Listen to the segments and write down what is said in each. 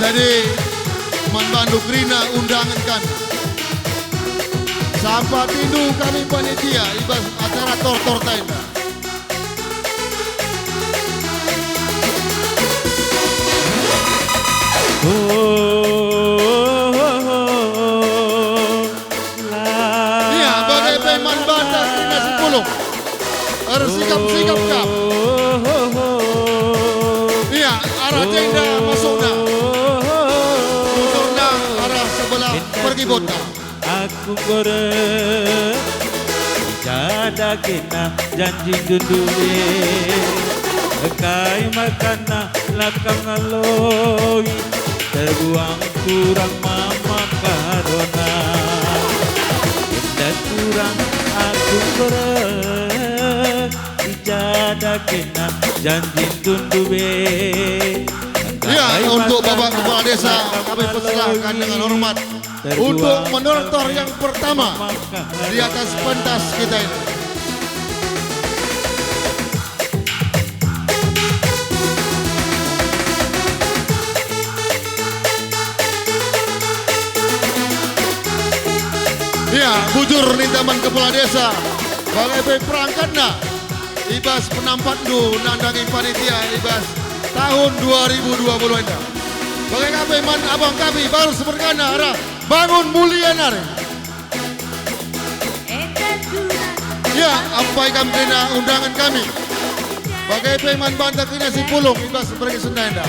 jadi Manbandu Grina undangan kami. Sampai tindu kami panitia ibas acara tortor tenda. Iya, bagai peman banda Grina 10. Bersikap-sikap kap. Iya, arah tenda masuk dah. Masuk dah arah sebelah pergi bota. Aku goreng jada kena janji dunduli kai makana lakang aloi terbuang kurang mama karona indah kurang aku goreng jada kena janji dunduli. Ya, untuk Bapak Kepala Desa kami persilahkan dengan hormat untuk menortor yang pertama di atas pentas kita ini. Ya, bujur nintaman Kepala Desa bagai perangkatna ibas penampat du nandangi panitia ibas tahun 2020 ini. Bagai kami man abang kami baru seberkana arah bangun mulia nari. Ya, ampai kami kena undangan kami. Bagai peman banda kena si pulung ibas pergi Sunda.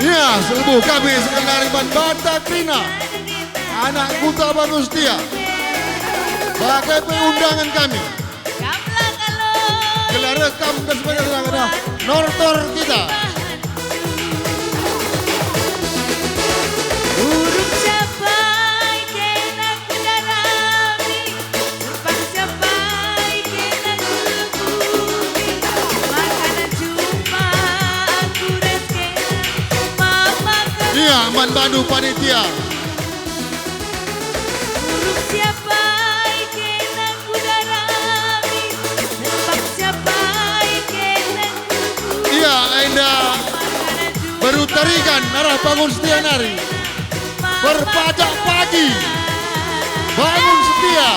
Ya, selebu kami sekenari banda Krina anak Kuta Bagustia bagai undangan kami gelar rekam dan sebagainya nortor kita. Iya, Manbandu panitia. Iya, Anda berutarikan arah bangun setia nari. Berpajak pagi. Bangun setia.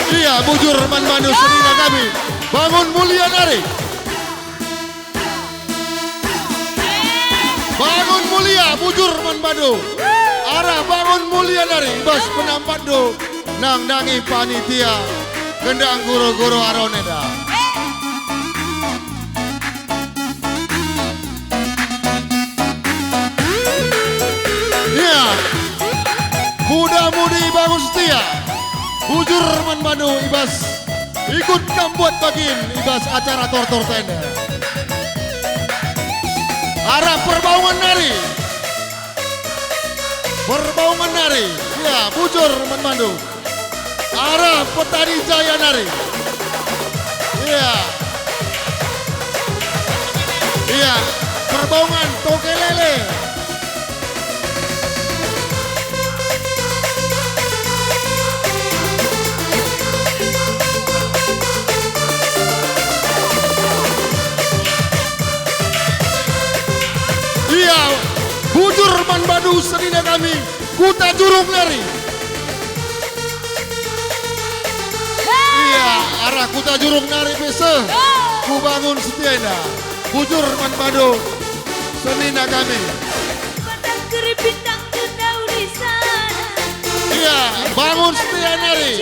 Iya, bujur Manbandu senina kami. Bangun mulia nari. Bangun mulia, bujur Manbandu. Arah bangun mulia nari. Bas penampat do. Nang nangi panitia. Kendang guru-guru aroneda. Iya. Muda-mudi bangun setia. Bujur Manbandu ibas ikut kambuat bagin ibas acara tortor tenda. Arah perbaungan nari. Perbaungan nari. Ya, bujur Manbandu. Arah petani jaya nari. Iya. Iya, perbaungan Tokelele. Iya, bujur Manbandu senina kami Kuta Jurung nari. Iya, arah Kuta Jurung nari bese. Ku bangun setiana. Bujur Manbandu senina kami. Iya, bangun setia nari.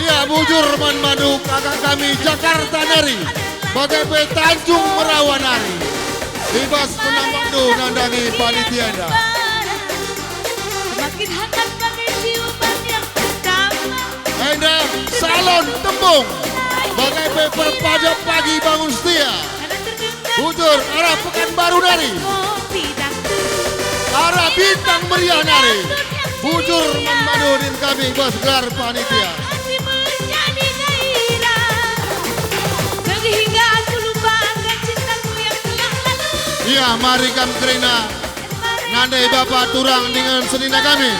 Iya, bujur Manbandu kakak kami Jakarta nari. Bagai Tanjung Merawan nari. Ibas Manbandu nandangi panitia anda. Makin hangat bagai ciuman yang pertama. Anda salon tembung. Bagai perpajak pagi bangun setia. Bujur arah Pekanbaru nari. bintang meriah nari. Bujur memadu din kami bos gelar panitia. Hati menjadi gairah sehingga aku lupakan cintaku yang telah lalu. Iya, mari kam kerina nandai bapak turang dengan senina kami.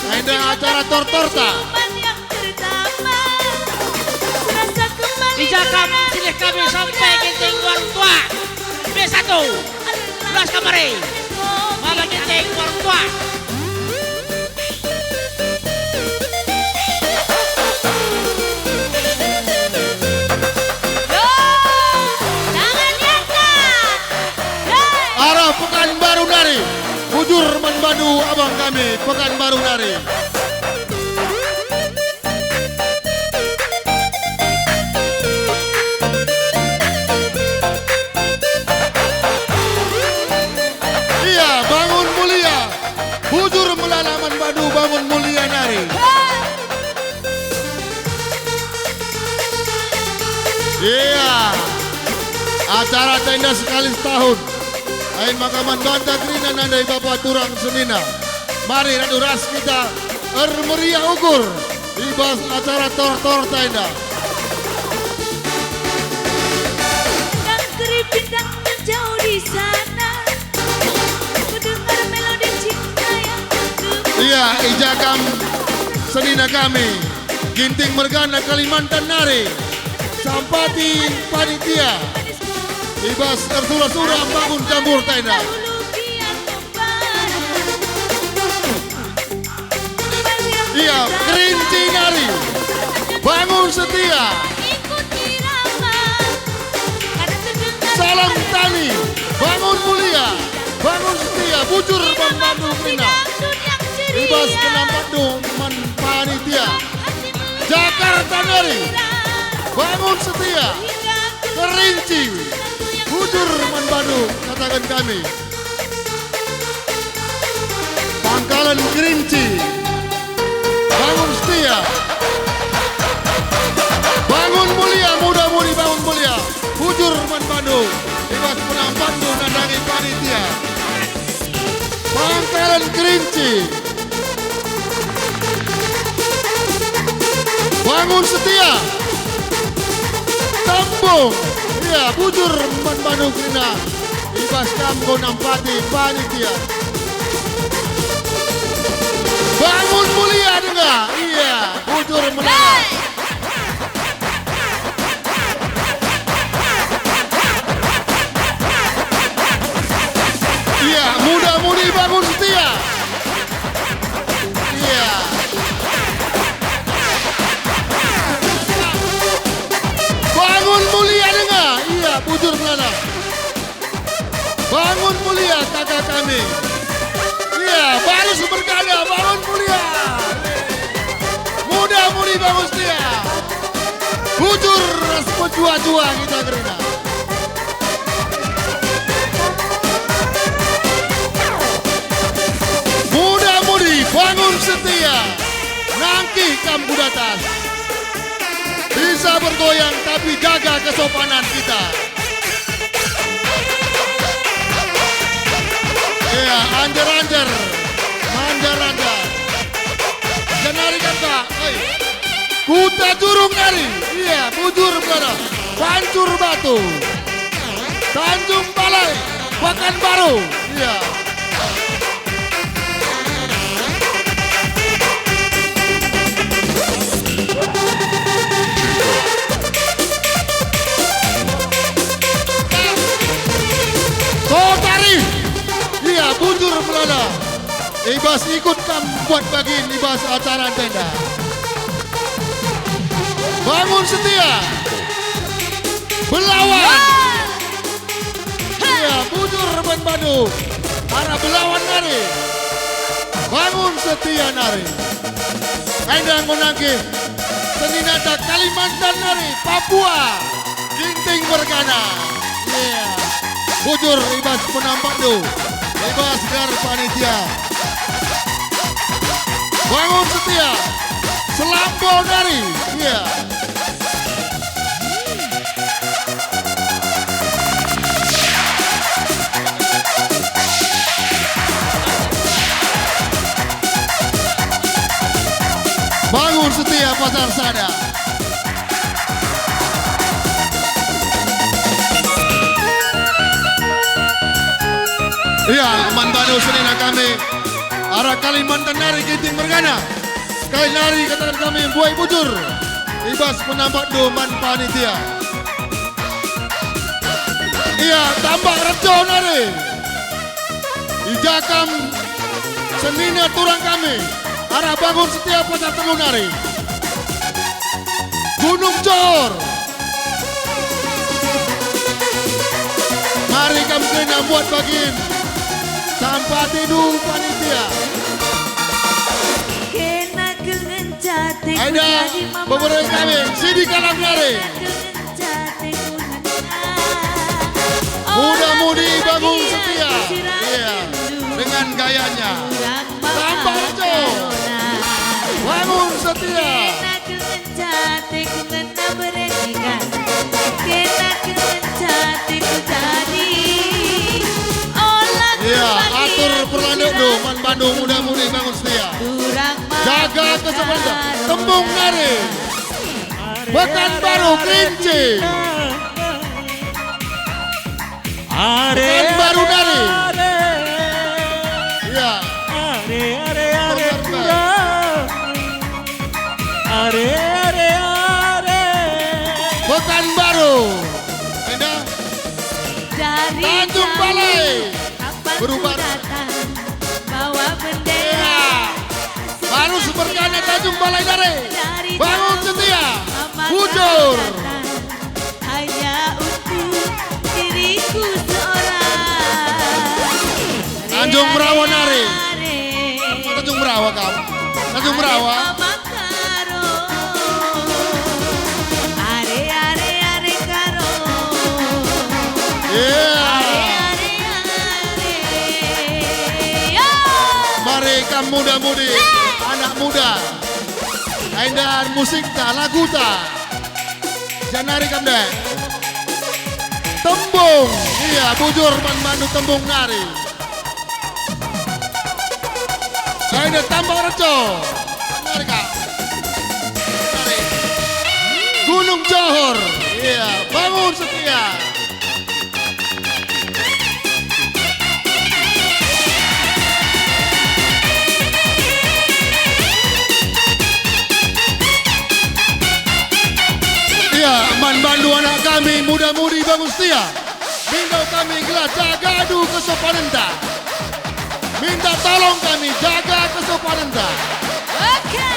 Ada acara tortorta. Ciuman yang pertama rasa kembali Ijakam silih kami sampai genting warung tua. B1 Luas kamari Mama genting warung tua. tangan diangkat. Arah Pekanbaru nari. Bujur memadu abang kami Pekanbaru nari. Iya, bangun mulia. Bujur melalaman badu bangun mulia nari. Iya. Acara tenda sekali setahun. Ain makaman banta kerina nandai bapak turang senina. Mari radu ras kita meriah ukur. Ibas acara tor-tor tenda. Dan keripit dan menjauh di sana. Ku dengar melodi cinta yang merdu. Iya, ijakam senina kami. Ginting Mergana Kalimantan nari. Sampati panitia. Ibas tersura-sura bangun campur tenda. Dahulu kian membara. Iya, kerinci nari. Bangun setia. Ikuti rama. Karena terdengar Salam tani. Bangun mulia. Bangun setia. Bujur membantu kerina. dangdut yang ceria. Ibas penampadu man panitia. Hati Jakarta nari. mengira. Bangun setia. Hingga Kerinci. Bujur membadu katakan kami. Pangkalan Kerinci. Bangun setia. Bangun mulia, muda-mudi bangun mulia. Bujur membadu. Ibas penampadu nandangi panitia. Pangkalan Kerinci. Bangun setia. Kampung. Iya, bujur membadu kerina. Ibas kampung nampati panitia. Bangun mulia dengar. Iya, bujur menang. Iya, muda-mudi bangun setia. Iya. Bangun mulia dengar. Iya, bujur menang. Bangun mulia kakak kami. Iya, baru berkada bangun mulia. Muda-mudi bangun setia. Bujur sepejua-jua kita kerina. Muda-mudi bangun setia. Nangki kampu datas. Bisa bergoyang tapi jaga kesopanan kita. Ya, anjar-anjar. Manjar-anjar. Janari kata. Kuta jurung nari. Iya, bujur berada. Pancur batu. Tanjung Balai. Pekanbaru. Iya. Kotari. Iya, bujur berada. Ibas ikut buat bagian ibas acara tenda. Bangun setia. Belawan. Iya, bujur membadu. Arah belawan nari. Bangun setia nari. Endang menangki. Seni nada Kalimantan nari. Papua. Ginting Mergana. Iya. Bujur ibas penampadu. Ibas gar panitia. Bangun setia. Selampau nari. Iya. Karsada. Ya, Mantano Senina kami arah Kalimantan Nari Kiting Mergana. Sekali nari katakan kami Buai Bujur. Ibas penampak doman panitia. Iya, tambah rejo nari. Ijakam Senina turang kami arah bangun setiap pasar telu nari. Gunung Johor. Mari kami kena buat bagian sampai tidur panitia. Kena kengencate Ada beberapa kami Sidi Kalang nari. Muda-mudi bangun setia. Iya, dengan gayanya. Tambah rejo. Bangun setia. Iya, atur perlanduk do, Man Bandung muda-mudi bangun setia. Jaga kesempatan. Tembung nari. Pekanbaru Kerinci. Pekanbaru nari. Iya. Pekanbaru. Indah. Tanjung Balai. Berubah. Bawa bendera. Baru seberkana Tanjung Balai nari. Bangun setia. Bujur. Hanya untuk diriku seorang. Tanjung Merawa nari. Tanjung Merawa kau. Tanjung Merawa. Iya. Mereka muda-mudi, anak muda. Aindan musik ta, lagu ta. Janari kamde. Tembung, iya bujur mandu tembung nari. Aindan tambah rejo. Nari kak. Nari. Gunung Johor, iya bangun setia. Ya, Man Bandu anak kami muda-mudi bangun setia. Minta kami gelar jagadu kesopanenta. Minta tolong kami jaga kesopanenta. Oke.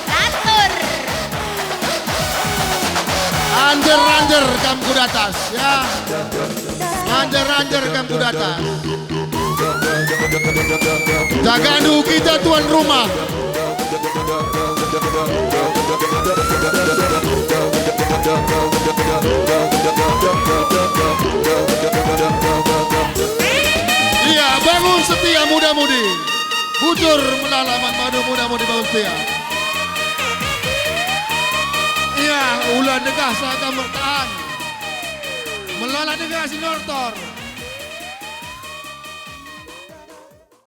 Atur. Anjer-anjer kamu kuda atas, ya. Anjer-anjer kamu kuda atas. Jagadu kita tuan rumah. Iya, bangun setia muda-mudi. Bujur melalaman madu muda-mudi bangun setia. Iya, ulah negah saga bertahan. Melola negah sinortor.